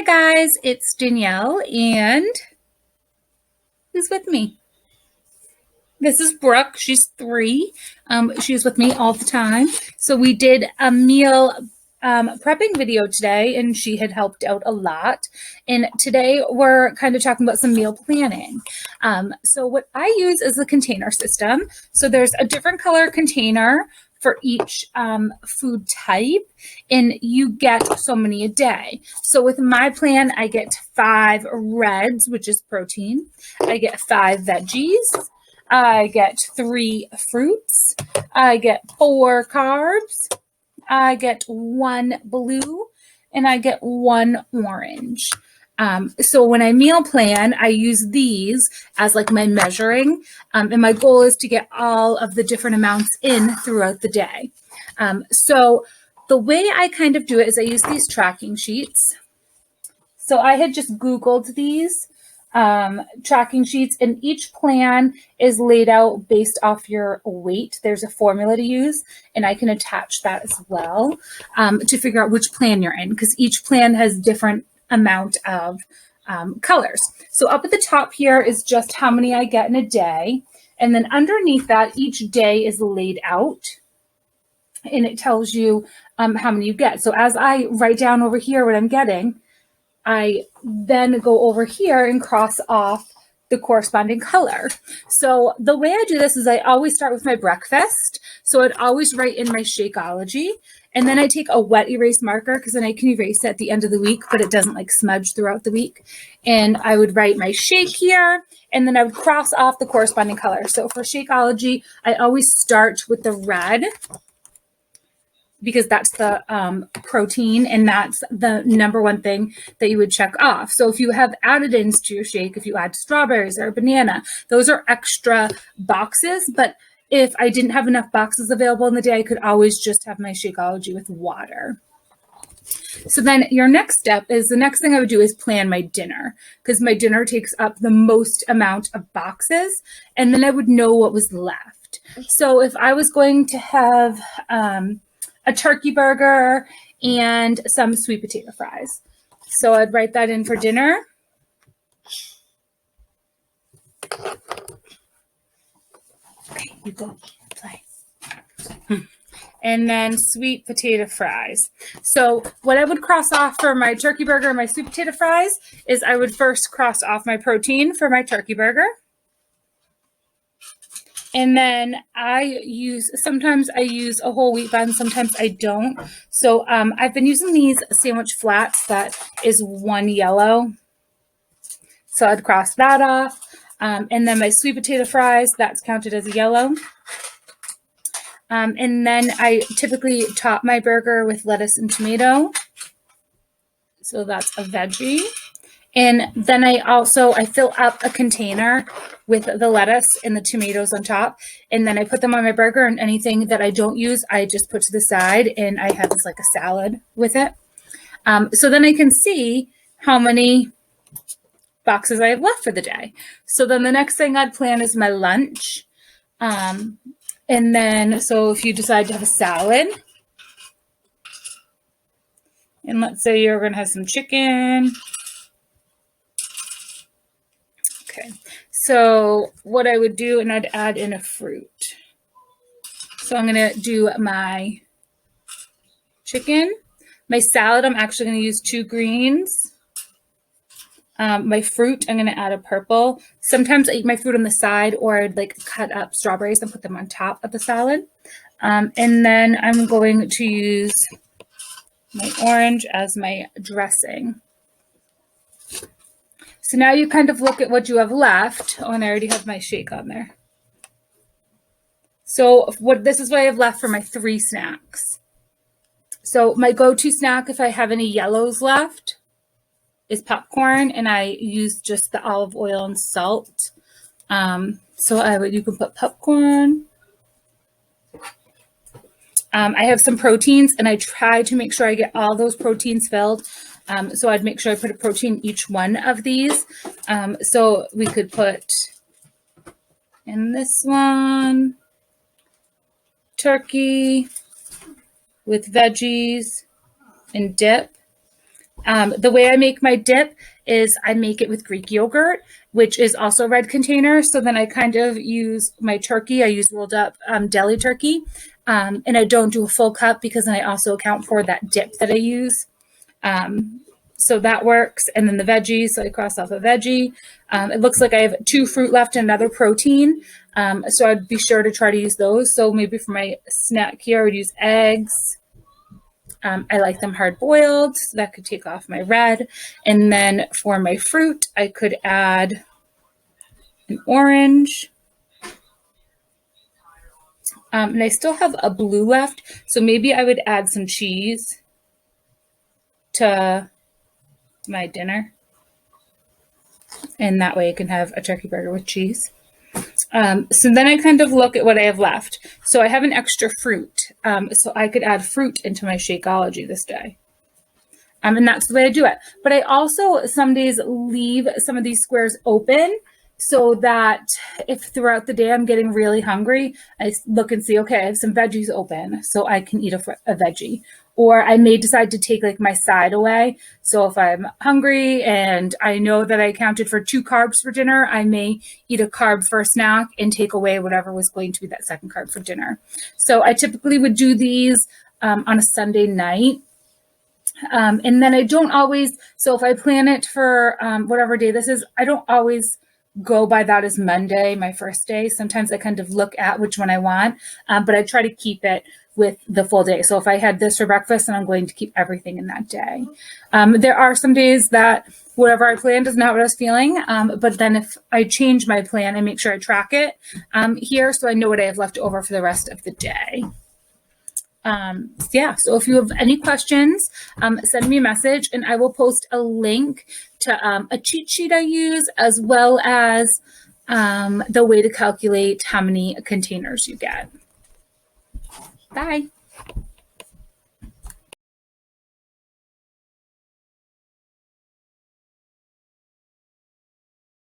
Hi guys, it's Danielle, and who's with me? This is Brooke. She's 3. She's with me all the time. So we did a meal prepping video today, and she had helped out a lot. And today we're kind of talking about some meal planning. So what I use is the container system. So there's a different color container for each food type, and you get so many a day. So with my plan, I get 5 reds, which is protein. I get 5 veggies. I get 3 fruits. I get 4 carbs. I get 1 blue, and I get 1 orange. So when I meal plan, I use these as like my measuring, and my goal is to get all of the different amounts in throughout the day. So the way I kind of do it is I use these tracking sheets. So I had just Googled these tracking sheets, and each plan is laid out based off your weight. There's a formula to use, and I can attach that as well to figure out which plan you're in, because each plan has different amount of colors. So up at the top here is just how many I get in a day, and then underneath that, each day is laid out, and it tells you how many you get. So as I write down over here what I'm getting, I then go over here and cross off the corresponding color. So the way I do this is I always start with my breakfast. So I'd always write in my Shakeology, and then I take a wet erase marker because then I can erase it at the end of the week, but it doesn't like smudge throughout the week. And I would write my shake here, and then I would cross off the corresponding color. So for Shakeology, I always start with the red, because that's the protein, and that's the number one thing that you would check off. So if you have additives to your shake, if you add strawberries or a banana, those are extra boxes. But if I didn't have enough boxes available in the day, I could always just have my Shakeology with water. So then your next step is, the next thing I would do is plan my dinner, because my dinner takes up the most amount of boxes, and then I would know what was left. So if I was going to have a turkey burger and some sweet potato fries, so I'd write that in for dinner. Okay, you go play. And then sweet potato fries. So what I would cross off for my turkey burger and my sweet potato fries is I would first cross off my protein for my turkey burger. And then sometimes I use a whole wheat bun, sometimes I don't. So I've been using these sandwich flats that is 1 yellow. So I'd cross that off. And then my sweet potato fries, that's counted as a yellow. And then I typically top my burger with lettuce and tomato. So that's a veggie. And then I fill up a container with the lettuce and the tomatoes on top. And then I put them on my burger, and anything that I don't use, I just put to the side, and I have this like a salad with it. So then I can see how many boxes I have left for the day. So then the next thing I'd plan is my lunch. And then, so if you decide to have a salad, and let's say you're going to have some chicken. Okay, so what I would do, and I'd add in a fruit. So I'm going to do my chicken. My salad, I'm actually going to use 2 greens. My fruit, I'm going to add a purple. Sometimes I eat my fruit on the side, or I'd like cut up strawberries and put them on top of the salad. And then I'm going to use my orange as my dressing. So now you kind of look at what you have left. Oh, and I already have my shake on there. So this is what I have left for my 3 snacks. So my go-to snack, if I have any yellows left, is popcorn, and I use just the olive oil and salt. So you can put popcorn. I have some proteins, and I try to make sure I get all those proteins filled. So I'd make sure I put a protein in each one of these. So we could put in this one, turkey with veggies and dip. The way I make my dip is I make it with Greek yogurt, which is also a red container. So then I kind of use my turkey. I use rolled up deli turkey. And I don't do a full cup because then I also account for that dip that I use. So that works. And then the veggies, so I cross off a veggie. It looks like I have 2 fruit left and another protein. So I'd be sure to try to use those. So maybe for my snack here, I would use eggs. I like them hard boiled, so that could take off my red. And then for my fruit, I could add an orange. And I still have a blue left, so maybe I would add some cheese to my dinner. And that way I can have a turkey burger with cheese. So then I kind of look at what I have left. So I have an extra fruit. So I could add fruit into my Shakeology this day. And that's the way I do it. But I also some days leave some of these squares open so that if throughout the day I'm getting really hungry, I look and see, okay, I have some veggies open so I can eat a veggie. Or I may decide to take like my side away. So if I'm hungry and I know that I counted for 2 carbs for dinner, I may eat a carb for a snack and take away whatever was going to be that second carb for dinner. So I typically would do these on a Sunday night. And then I don't always, so if I plan it for whatever day this is, I don't always go by that as Monday, my first day. Sometimes I kind of look at which one I want, but I try to keep it with the full day. So if I had this for breakfast, then I'm going to keep everything in that day. There are some days that whatever I planned is not what I was feeling. But then if I change my plan, I make sure I track it here so I know what I have left over for the rest of the day. So if you have any questions, send me a message and I will post a link to a cheat sheet I use as well as the way to calculate how many containers you get. Bye.